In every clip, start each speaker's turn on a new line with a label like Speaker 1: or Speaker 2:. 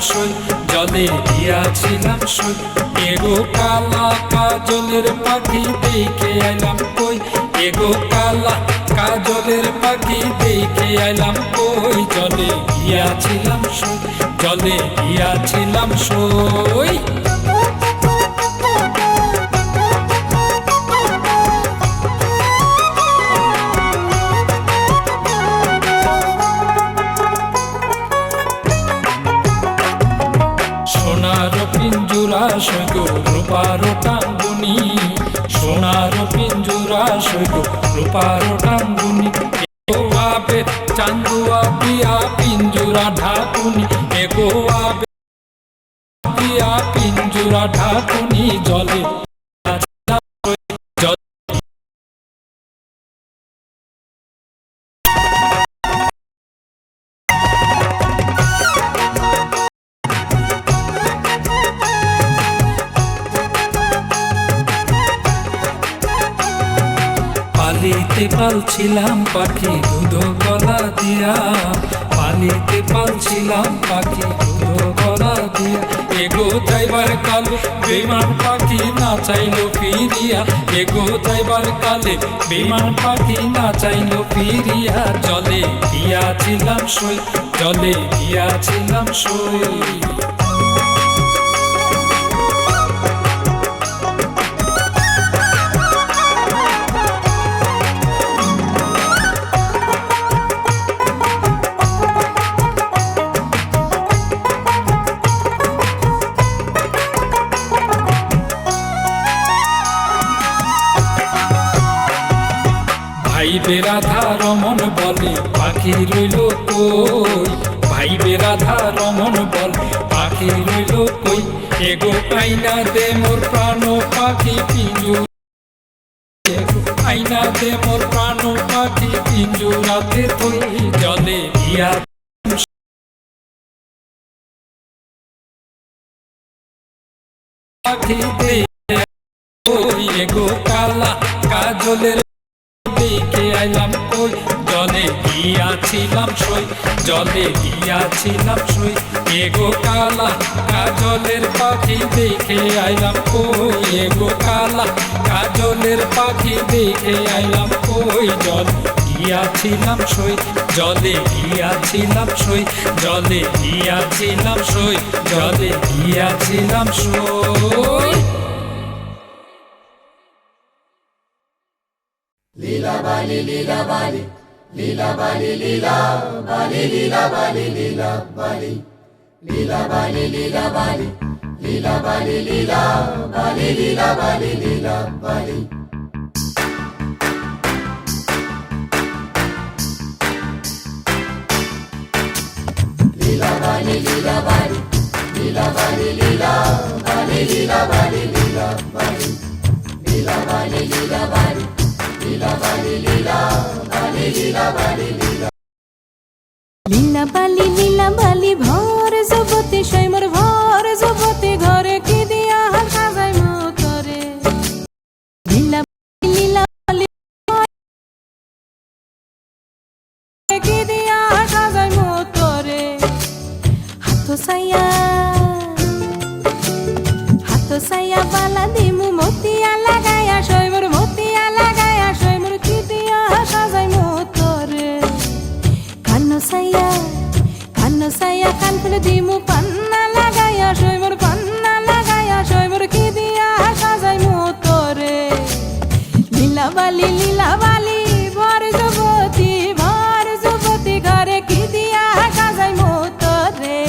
Speaker 1: সই, জলে দিয়াছিলাম সই। এগো কালা কাজলের পাখি দেখে আইলাম কই, এগো কালা কাজলের পাখি দেখে আইলাম কই, জলে দিয়াছিলাম সই, জলে দিয়াছিলাম সই। সোনার পিঞ্জুরা সৈগ রূপার টাঙ্গুনি, সোনার পিঞ্জুরা সৈগ রূপার টাঙ্গুনি। এগো আবে চান্দুয়া দিয়া পিঞ্জুরা ঢাকুনি, এগো আবে দিয়া পিঞ্জুরা ঢাকুনি, জলে পালিতে পালছিলাম পাখি দুধ গলা দিয়া, পালিতে পালছিলাম পাখি দুধ গলা দিয়া। এগো যাইবার কালে বেমান পাখি না চাইল ফিরিয়া, এগো যাইবার কালে বেমান পাখি না চাইল ফিরিয়া, জলে দিয়াছিলাম সই, জলে দিয়াছিলাম সই। ভাইবে রাধা রমন বলে পাখি রইল কই, ভাইবে রাধা রমন বলে পাখি রইল কই, এগো আইনা দে মোর প্রাণ পাখি পিঞ্জুর, এগো আইনা দে মোর প্রাণ পাখি পিঞ্জুরাতে থই, জলে দিয়া পাখি দে ওই, এগো কালা কাজলের দেখে আইলাম কই, জলে দিয়াছিলাম সই, জলে দিয়াছিলাম সই। এগো কালা কাজলের পাখি দেখে আইলাম কই, এগো কালা কাজলের পাখি দেখে আইলাম কই, জল দিয়াছিলাম সই, জলে দিয়াছিলাম সই, জলে দিয়াছিলাম সই, জলে দিয়াছিলাম সই।
Speaker 2: লীলা বালি লীলা বালি, লীলা বালি লীলা বালি, লীলা বালি লীলা বালি, লীলা বালি লীলা বালি, লীলা বালি লীলা বালি, লীলা বালি লীলা বালি। লীলা বালি লীলা বালি, লীলা বালি লীলা বালি, লীলা বালি লীলা বালি, লীলা বালি লীলা বালি, লীলা বালি লীলা বালি, লীলা বালি লীলা।
Speaker 3: লীলা বালি লীলা বালি ভর জগতে সৈমর ভর জগতে ঘরে কি দিয়া সাজাই মতরে, লীলা বালি লীলা বালি কি দিয়া সাজাই মতরে। হাত সাইয়া বালা দিমু মতিয়া লাগায়া সৈমর, মতিয়া লাগায়া সৈমর কি দিয়া সাজাই মতরে। কানো সাইয়া কান ফুলে দিমু পান্না লাগায়া সৈমর, পান্না লাগায়া সৈমর কি দিয়া সাজাই মতরে। লীলা বালি ভর যুবতী ঘরে কি দিয়া সাজাই মতরে।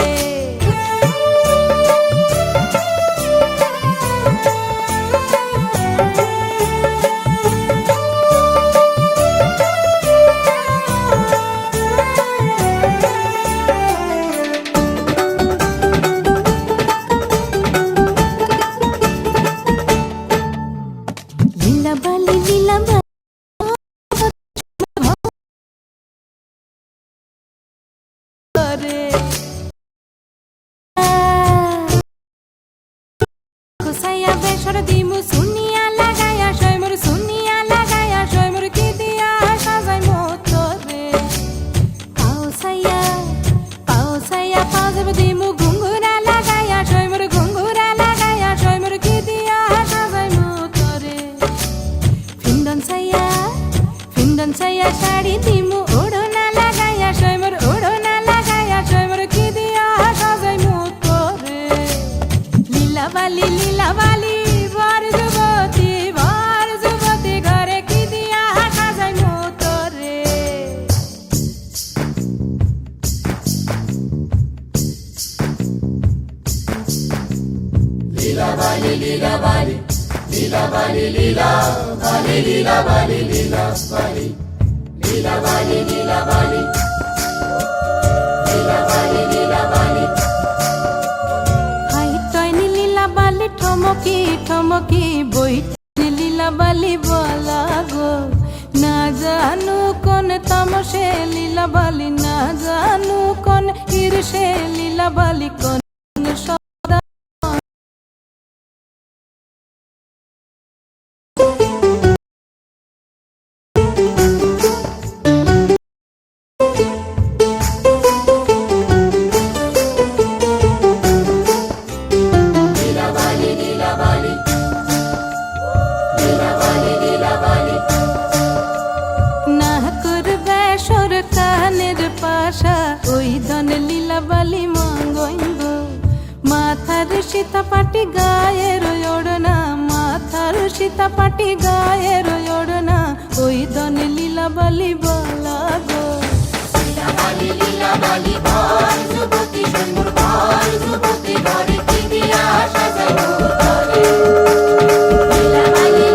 Speaker 3: লীলা বালি রে খোসাইয়া বেসর দিমু সুনিয়া লাগায়া সৈমর, সুনিয়া লাগায়া সৈমর কি দিয়া সাজাই মতরে। পাও সাইয়া পাও যাব দিমু ঘুঙ্গুর ফিন্দন ছাইয়া শাড়ি দিমু ওড়না লাগাইয়া সৈমর ওড়না লাগাইয়া সৈমর কি দিয়া সাজাইমু তোরে লীলা বালি বর যুবতী ঘরে কি দিয়া সাজাইমু তোরে
Speaker 2: লীলা বালি লীলা বালি লীলা বালি লীলা বালি লীলা বালি লীলা বালি লীলা বালি লীলা বালি লীলা বালি লীলা বালি
Speaker 3: হাই তয়নি লীলা বালি ঠমকি ঠমকি বইটি লীলা বালি বলা গো না জানু কোন তামসে লীলা বালি না জানু কোন ঈর্ষে লীলা বালি কোন সদা
Speaker 2: লীলা বালি লীলা বালি লীলা বালি লীলা বালি
Speaker 3: না করবে সর কানের পাশা ওই ধন লীলা বালি মঙ্গইব মাথার সীতাপাটি গায়ের ওড়না মাথার সীতাপাটি গায়ের ওড়না ওই ধন লীলা বালি বলা গো
Speaker 2: লীলা বালি লীলা বালি বর যুবতী সৈমর বর যুবতী ঘরে কি দিয়া সাজাইমু তোরে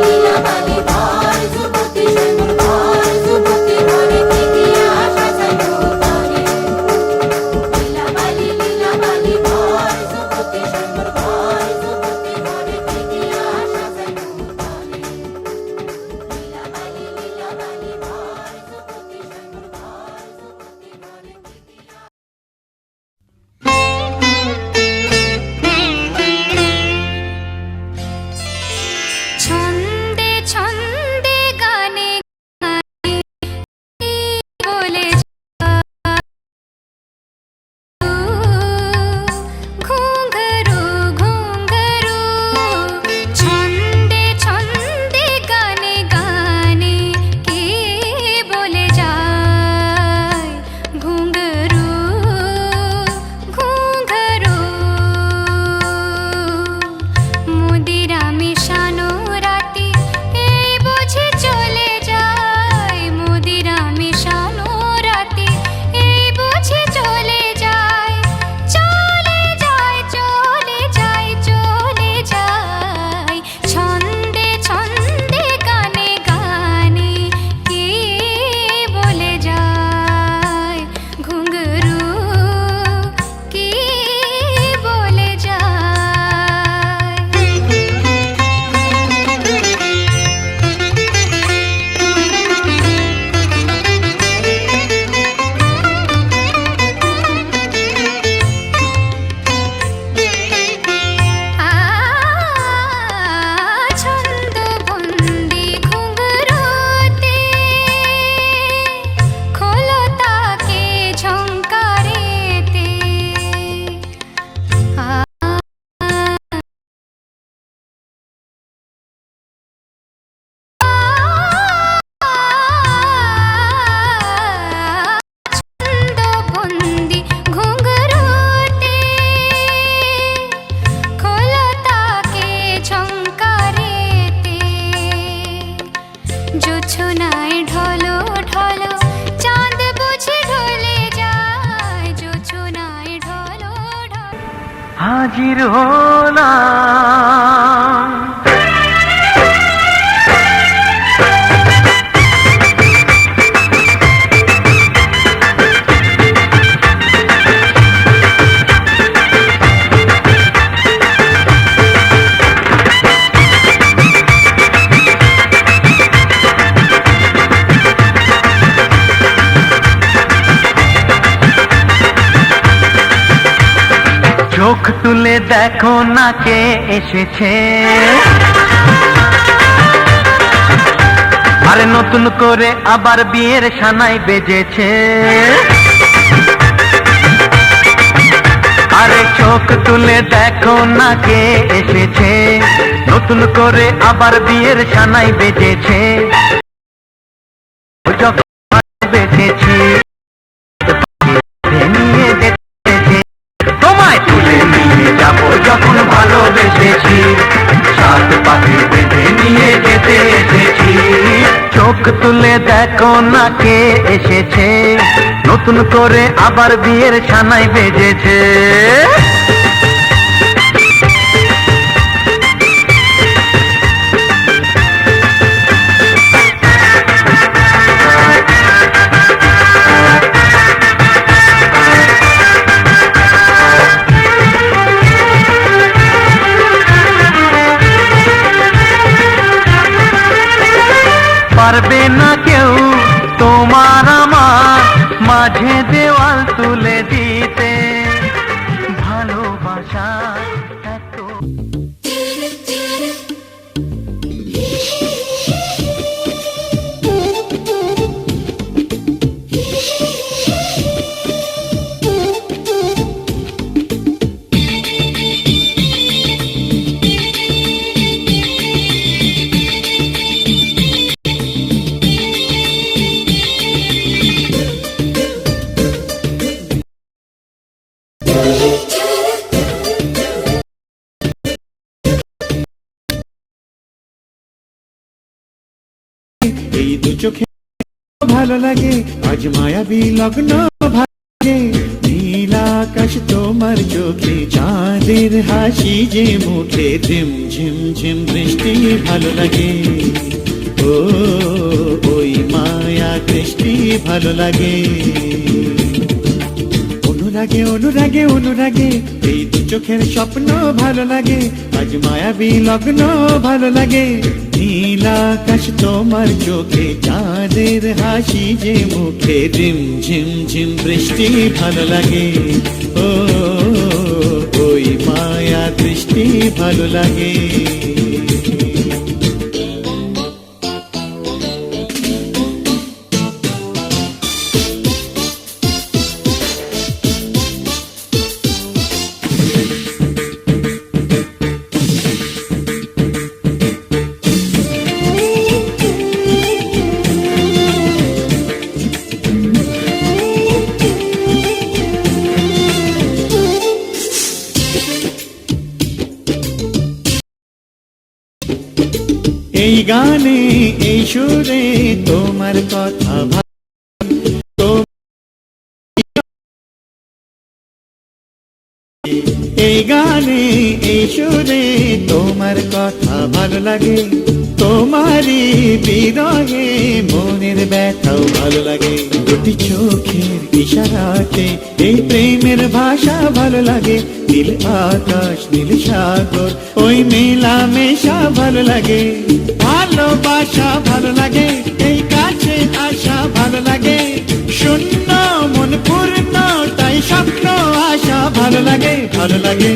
Speaker 2: লীলা বালি বর যুবতী সৈমর বর যুবতী ঘরে কি দিয়া সাজাইমু তোরে লীলা বালি বর যুবতী সৈমর বর যুবতী ঘরে কি দিয়া সাজাইমু তোরে লীলা বালি বর যুবতী সৈমর বর যুবতী ঘরে কি দিয়া
Speaker 4: ছন্দে ছন্দে গানে গানে বলে ঘুঙ্ঘরু ঘুঙ্ঘরু ছন্দে ছন্দে গানে গানে কে বলে যায় ঘুঙ্ঘরু ঘুঙ্ঘরু মুদিরা মিশানো রাতে এই বুঝি চলে যায় মুদিরা মিশানো রাতে এই বুঝি চলে যায় চলে যায় চলে যায় চলে যায় ছন্দে ছন্দে গানে গানে কে বলে যায় ঘুঙ্ঘরু কে বলে ছন্দবন্দি ঘুঙ্ঘরুতে খোলো তাকে ঝংকারেতে ছন্দবন্দি ঘুঙ্ঘরুতে খোলো তাকে ঝংকারেতে জোছনায় ঢলো ঢলো চাঁদ বুঝি ঢলে যায় জোছনায় ঢলো ঢলো
Speaker 5: হাজির হলাম চোখ তুলে দেখো না কে এসেছে আরে নতুন করে আবার বিয়ের সানাই বেজেছে আরে চোখ তুলে দেখো না কে এসেছে নতুন করে আবার বিয়ের সানাই বেজেছে যখন বেঁচেছি নিয়ে যেতেছি, তোমায় তুলে নিয়ে যাব যখন ভালোবেসেছি, সাত পাখি বেঁধে নিয়ে যেতে এসেছি। চোখ তুলে দেখো না কে এসেছে, নতুন করে আবার বিয়ের ছানাই বেজেছে। পারবে না কেউ তোমার আমার মাঝে দেওয়াল তুলে দিতে, ভালোবাসা এত।
Speaker 6: এই দু চোখে ভালো লাগে, আজ মায়াবী লগ্ন ভালো লাগে। নীল আকাশ তোমার চোখে, চাঁদের হাসি যে মুখে, ঝিম ঝিম ঝিম বৃষ্টি ভালো লাগে। ও ওই মায়া বৃষ্টি ভালো লাগে। অনুরাগে অনুরাগে অনুরাগে এই দু চোখের স্বপ্ন ভালো লাগে, আজ মায়াবী লগ্ন ভালো লাগে। নীল আকাশ তোমার চোখে, চাঁদের হাসি যে মুখে, ঝিম ঝিম ঝিম বৃষ্টি ভালো লাগে। ও ওই মায়া বৃষ্টি ভালো লাগে। এই গানে এই সুরে তোমার কথা এই গানে এই সুরে তোমার কথা ভালো লাগে। তোমারই বিরহে মনের ব্যথাও ভালো লাগে। দুটি চোখের ইশারাতে এই প্রেমের ভাষা ভালো লাগে। নীল আকাশ নীল সাগর ওই মেলামেশা ভালো লাগে। ভালোবাসা ভালো লাগে, এই কাছে আসা ভালো লাগে। শূন্য মন পূর্ণ তাই স্বপ্ন আশা ভালো লাগে, ভালো লাগে।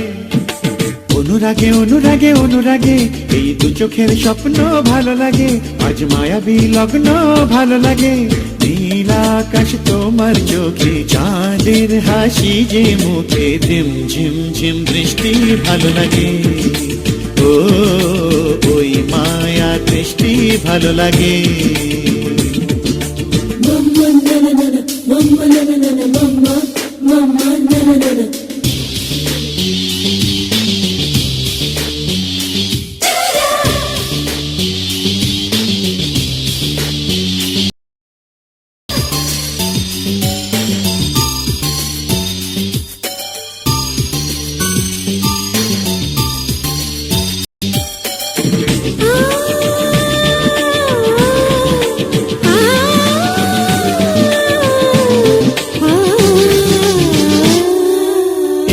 Speaker 6: অনুরাগে অনুরাগে অনুরাগে এই দু চোখের স্বপ্ন ভালো লাগে, আজ মায়াবী লগ্ন ভালো লাগে। নীল আকাশ তোমার চোখে, চাঁদের হাসি যে মুখে, ঝিম ঝিম ঝিম বৃষ্টি ভালো লাগে। ও ওই মায়া বৃষ্টি ভালো লাগে।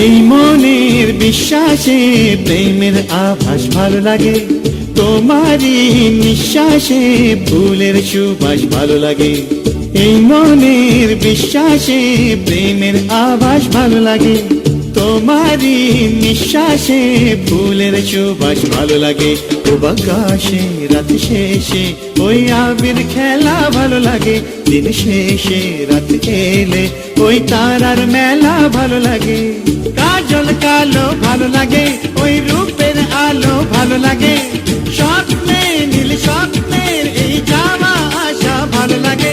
Speaker 6: এই মনের বিশ্বাসে প্রেমের আভাস ভালো লাগে। তোমারই নিঃশ্বাসে ফুলের সুবাস ভালো লাগে। এই মনের বিশ্বাসে প্রেমের আভাস ভালো লাগে। তোমারই নিঃশ্বাসে ফুলের সুবাস ভালো লাগে। আকাশে রাত শেষে ওই আবির খেলা ভালো লাগে। দিন শেষে রাত এলে ওই তারার মেলা ভালো লাগে। কাজল কালো ভালো লাগে, ওই রূপের আলো ভালো লাগে। স্বপ্নে নীল স্বপ্নের এই যাওয়া আসা ভালো লাগে।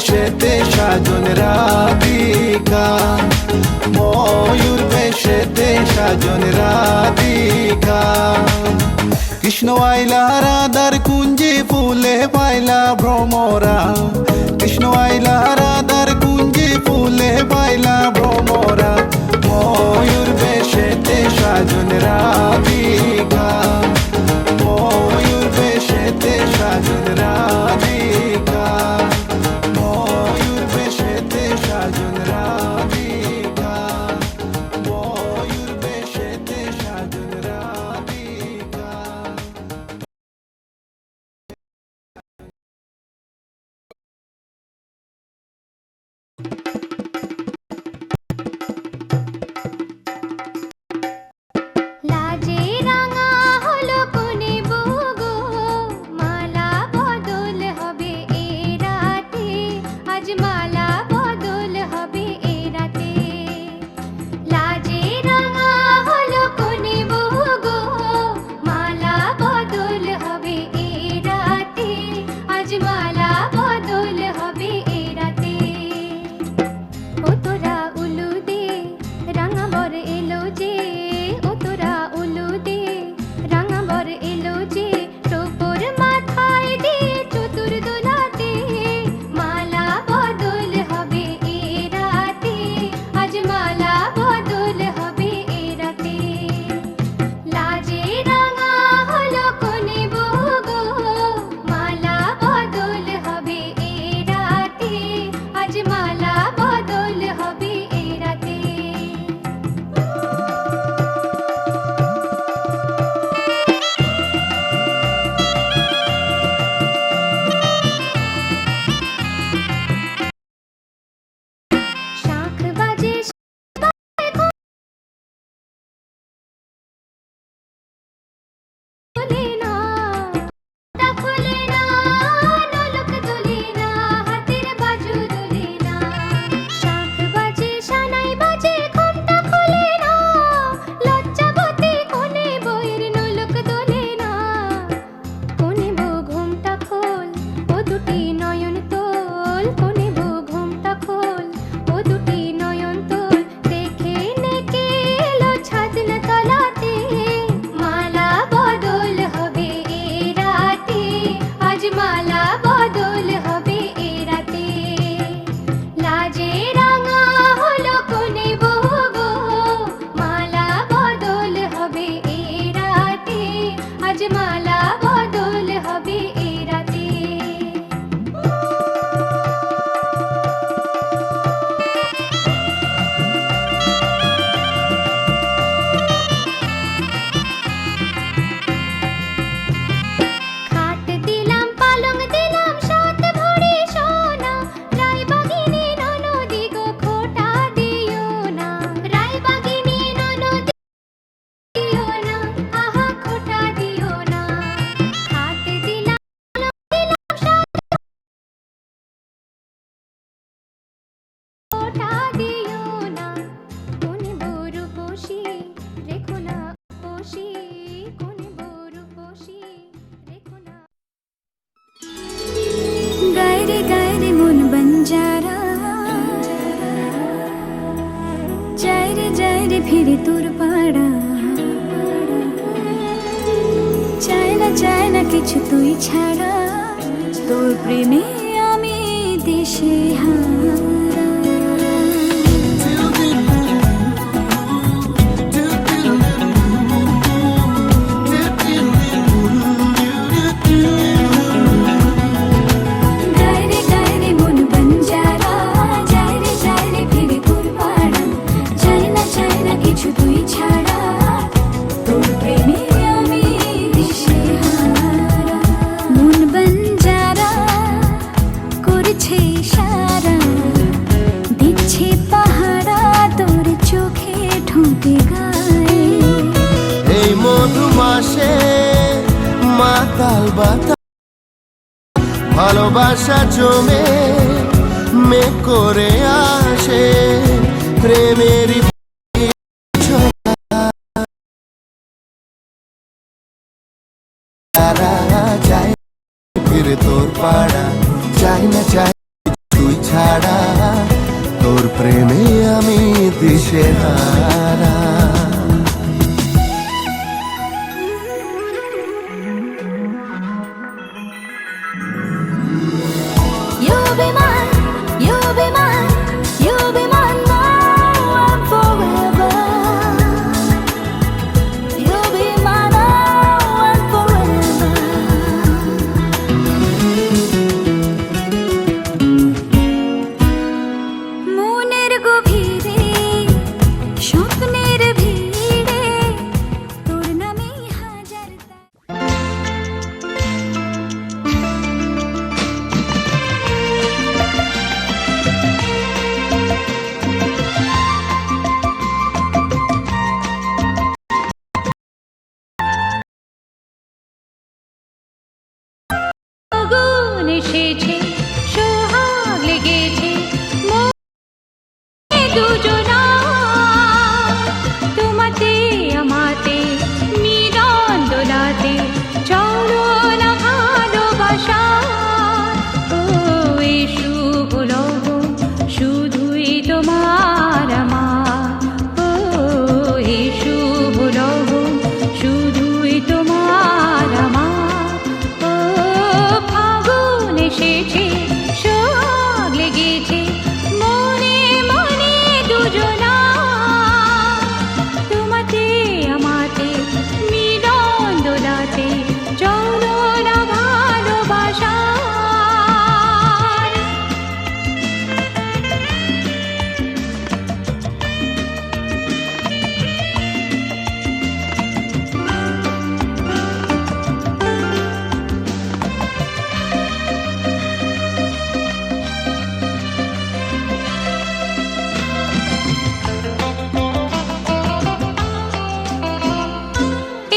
Speaker 7: বেশেতে সাজন রাধিকা, ময়ূর বেশেতে সাজন রাধিকা। কৃষ্ণ আইলা রাধার কুঞ্জে ফুলে পাইলা ভ্রমরা, কৃষ্ণ আইলা রাধার কুঞ্জে ফুলে পাইলা ভ্রমরা, ময়ূর বেশেতে সাজন রাধিকা, ময়ূর বেশেতে সাজন রাধিকা, ময়ূর বেশেতে সাজন রাধিকা, ময়ূর বেশেতে সাজন রাধিকা।
Speaker 4: লাজে রাঙা হলো কোনে বগো, মালা বদল হবে এ রাতে, আজ মালা বদল হবে এ রাতে। লাজে রাঙা হলো কোনে বগো, মালা বদল হবে এ রাতে, আজ মালা বদল হবে এ রাতে। ও তোরা উলু দে রাঙা বর এলো যে, ও তোরা উলু দে রাঙা বর এলো যে, টোপর মাথায় দিয়ে চতুর দোলাতে, মালা বদল হবে এ রাতে, আজ মালা বদল হবে এ রাতে। লাজে রাঙা হলো কোনে বগো, মালা বদল হবে এ রাতে, আজ মালা বদল হবে এ রাতে। শাঁখ বাজে খোলে না, তা খোলে না, নোলক দোলে না, হাতের বাজু দোলে না। শাঁখ বাজে সানাই বাজে ঘোমটা খোলে না, লজ্জাবতী কোনে বউয়ের নোলক দোলে না। কোনে বউ ঘোমটা খোল, ও দুটি নয়ন তোল, কোনে বউ ঘোমটা খোল, ও দুটি নয়ন তোল, দেখে নেকে এলো ছাদনা তলাতে, মালা বদল হবে এ রাতে, আজ মালা বদল হবে এ রাতে। লাজে রাঙা হলো কোনে বগো, মালা বদল হবে এ রাতে, আজ মালা বদল হবে এ রাতে। খাট দিলাম পালং দিলাম সাত ভরি সোনা, রায়বাগিনী ননদি গো খোটা দিও না, রায়বাগিনী ননদি দিও না, আহা খোটা দিও না। খাট দিলাম পালং দিলাম সাত খোটা দিও না, কোনে বড় বসি রেখো না বসি, কোনে বড় বসি রেখো না। গায়রে গায়রে মন বঞ্জারা, যাই রে ফিরে তোর পাড়া, চায় না কিছু তুই ছাড়া, তোর প্রেমে আমি দেশে হারা। গায়রে গায়রে মন বঞ্জারা, যাই রে ফিরে তোর পাড়া, চায় না কিছু তুই ছাড়া, তোর প্রেমে আমি দিশে হারা। মন বঞ্জারা করছে ইশারা, দিচ্ছে পাহারা, তোর চোখে ঠোঁটে গায়ে।
Speaker 8: এই মধু মাসে মাতাল বাতাস, ভালোবাসা জমে মেঘ করে আসে, প্রেমেরই যায় ফিরে তোর পাড়া, চাই না তুই ছাড়া তোর প্রেমে আমি দিশেহারা
Speaker 4: You'll be mine, you'll be mine, you'll be mine now and forever. You'll be mine now and forever. মনের গভীরে স্বপ্নের ভিড়ে তোর নামেই হাজার আগুন এসেছে সোহাগ লেগেছে মনে দুজনা তোমাতে আমাতে মিলন দোলাতে চলো না ভালোবাসা ও এই শুভ লগন শুধুই তোমার আমার ও এই শুভ লগন শুধুই তোমার আমার ও ফাগুন এসেছে সোহাগ লেগেছে মনে মনে দুজনা তোমাতে আমাতে মিলন দোলাতে চলো না ভালোবাসা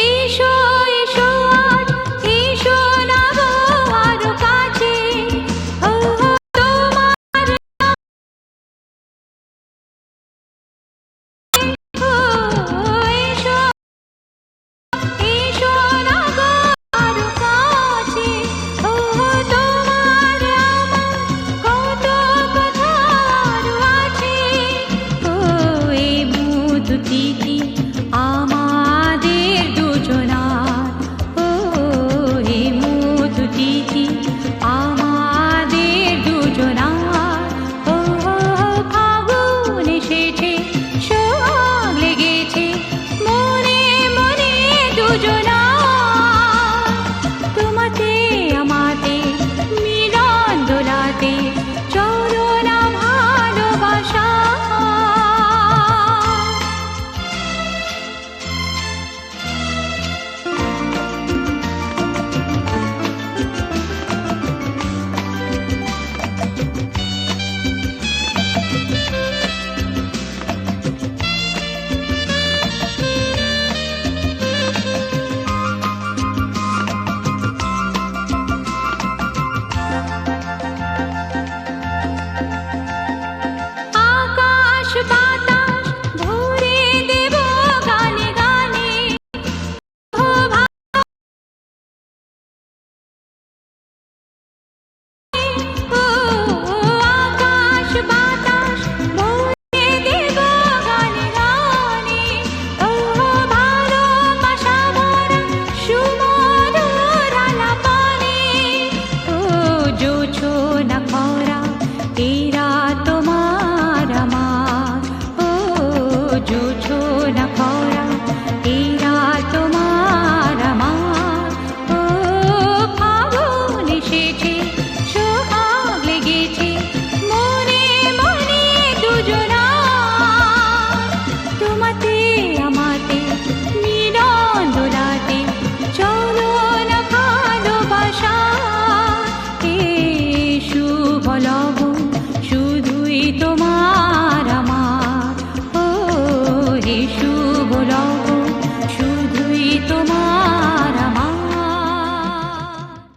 Speaker 4: এসো এসো আজ এসো না গো আরো কাছে ও তোমার এসো এসো না গো আরো কাছে ও তোমার আমার কত কথা আরো আছে ও এই মুহূর্তটি আমাদের দুজনার ও এই মুহূর্তটি আমাদের দুজনার ও ফাগুন এসেছে সোহাগ লেগেছে মনে মনে দুজনা তোমাতে আমাতে মিলন দোলাতে চলো না ভালোবাসা আকাশ বাতাস ভরে দেব গানে গানে ও আকাশ বাতাস ভরে দেব গানে গানে ও ভালোবাসা ভরা সুমধুর আলাপনে ও জোছনা খরা এরা তোমার আমার ও জোছনা খরা এরা তোমার আমার ও ফাগুন এসেছে সোহাগ লেগেছে মনে মনে দুজনা তোমাতে আমাতে মিলন দোলাতে চলো না ভালোবাসা এই শুভ লগন শুধুই তোমার আমার ও এই